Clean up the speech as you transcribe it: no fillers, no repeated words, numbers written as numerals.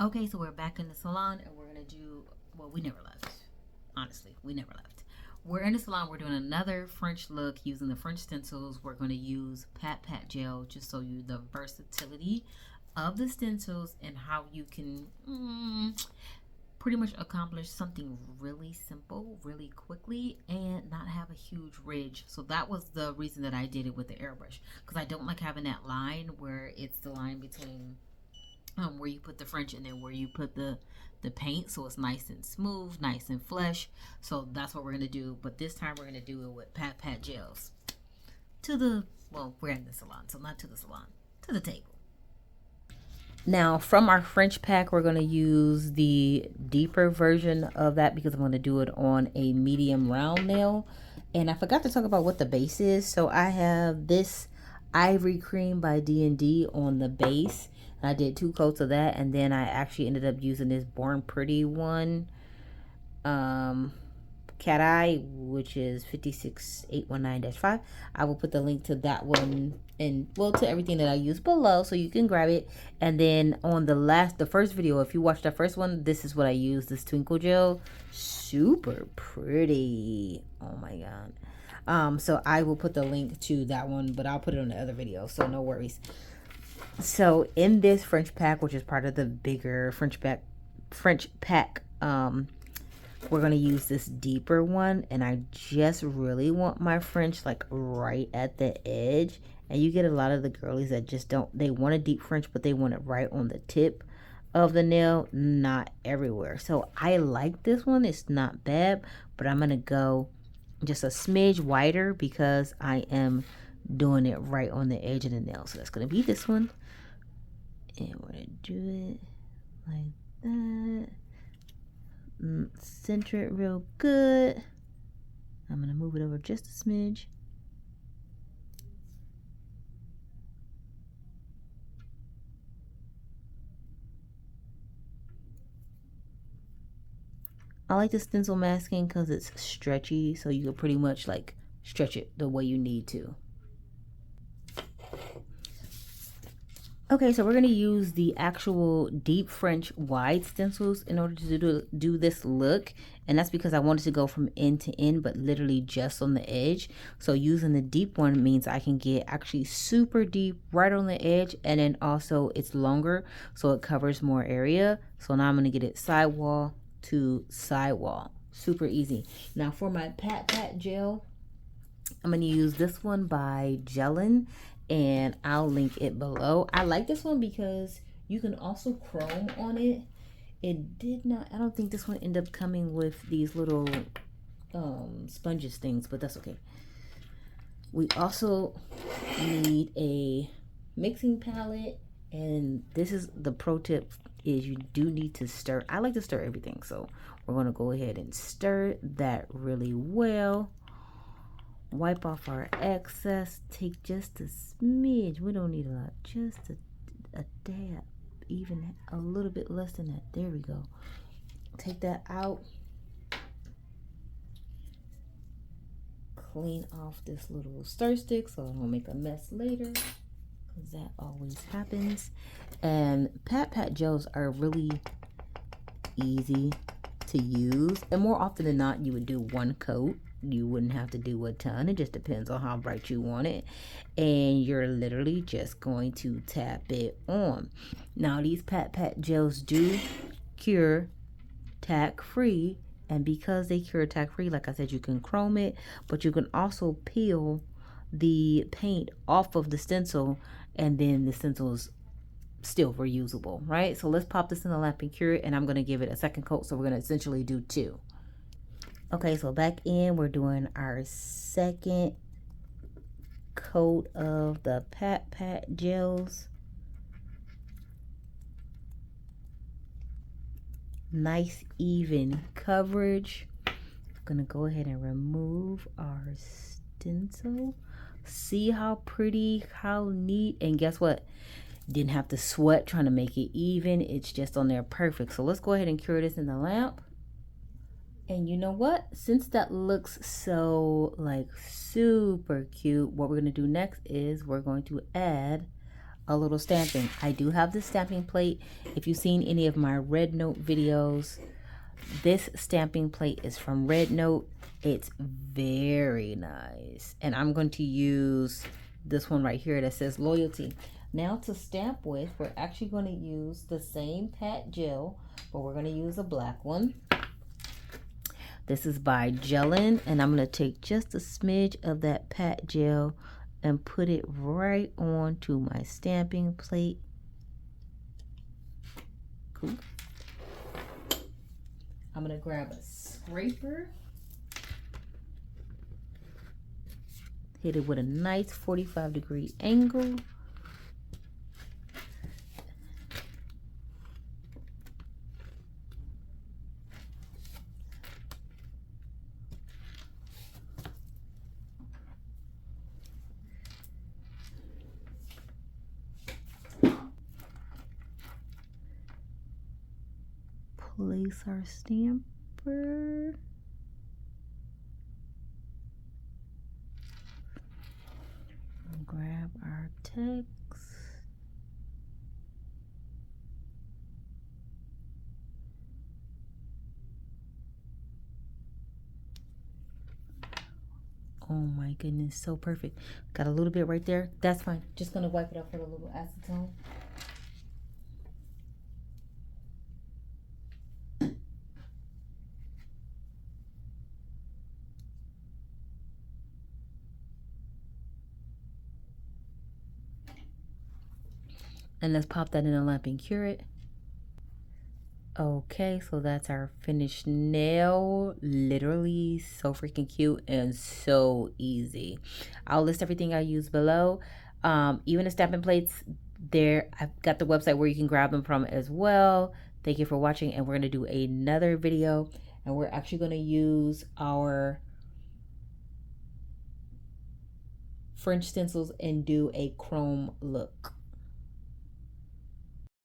Okay, so we're back in the salon and we're gonna do, well, we never left. Honestly, we never left. We're in the salon, we're doing another French look using the French stencils. We're gonna use Pat Pat gel just so you the versatility of the stencils and how you can pretty much accomplish something really simple, really quickly, and not have a huge ridge. So that was the reason that I did it with the airbrush, because I don't like having that line where it's the line between where you put the French and then where you put the paint, so it's nice and smooth, nice and flesh. So that's what we're gonna do, but this time we're gonna do it with Pat Pat gels. To the, well, we're in the salon, so not to the salon, to the table. Now from our French pack, we're gonna use the deeper version of that because I'm gonna do it on a medium round nail. And I forgot to talk about what the base is. So I have this Ivory Cream by DND on the base. I did 2 coats of that, and then I actually ended up using this Born Pretty one, Cat Eye, which is 56819-5. I will put the link to that one and, well, to everything that I use below so you can grab it. And then on the first video, if you watched the first one, this is what I used, this Twinkle Gel. Super pretty. Oh my god. So I will put the link to that one, but I'll put it on the other video, so no worries. So in this French pack, which is part of the bigger French pack, we're going to use this deeper one, and I just really want my French like right at the edge. And you get a lot of the girlies that just don't, they want a deep French, but they want it right on the tip of the nail, not everywhere. So I like this one, it's not bad, but I'm going to go just a smidge wider because I am doing it right on the edge of the nail. So that's going to be this one. And we're going to do it like that. Center it real good. I'm going to move it over just a smidge. I like the stencil masking because it's stretchy, so you can pretty much like stretch it the way you need to. Okay, so we're going to use the actual deep French wide stencils in order to do this look. And that's because I wanted to go from end to end, but literally just on the edge. So using the deep one means I can get actually super deep right on the edge. And then also it's longer, so it covers more area. So now I'm going to get it sidewall to sidewall. Super easy. Now for my Pat Pat gel, I'm going to use this one by Gelin, and I'll link it below. I like this one because you can also chrome on it. It did not, I don't think this one ended up coming with these little sponges things, but that's okay. We also need a mixing palette, and this is the pro tip, is you do need to stir. I like to stir everything, so we're going to go ahead and stir that really well. Wipe off our excess. Take just a smidge. We don't need a lot. Just a dab. Even a little bit less than that. There we go. Take that out. Clean off this little stir stick so I don't make a mess later, because that always happens. And Pat Pat gels are really easy to use. And more often than not, you would do 1 coat. You wouldn't have to do a ton. It just depends on how bright you want it, and you're literally just going to tap it on. Now these Pat Pat gels do cure tack free, and because they cure tack free, like I said, you can chrome it, but you can also peel the paint off of the stencil, and then the stencil is still reusable, right? So let's pop this in the lamp and cure it, and I'm going to give it a second coat, so we're going to essentially do 2. Okay, so back in, we're doing our second coat of the Pat Pat gels. Nice even coverage. I'm gonna go ahead and remove our stencil. See how pretty, how neat, and guess what? Didn't have to sweat trying to make it even. It's just on there perfect. So let's go ahead and cure this in the lamp. And you know what? Since that looks so like super cute, what we're going to do next is we're going to add a little stamping. I do have the stamping plate. If you've seen any of my Red Note videos, this stamping plate is from Red Note. It's very nice. And I'm going to use this one right here that says Loyalty. Now to stamp with, we're actually going to use the same pat gel, but we're going to use a black one. This is by Gelin, and I'm going to take just a smidge of that pat gel and put it right onto my stamping plate. Cool. I'm going to grab a scraper, hit it with a nice 45-degree angle. Place our stamper. Grab our text. Oh my goodness, so perfect. Got a little bit right there. That's fine. Just gonna wipe it off with a little acetone. And let's pop that in a lamp and cure it. Okay, so that's our finished nail. Literally so freaking cute and so easy. I'll list everything I use below. Even the stamping plates there, I've got the website where you can grab them from as well. Thank you for watching, and we're going to do another video, and we're actually going to use our French stencils and do a chrome look.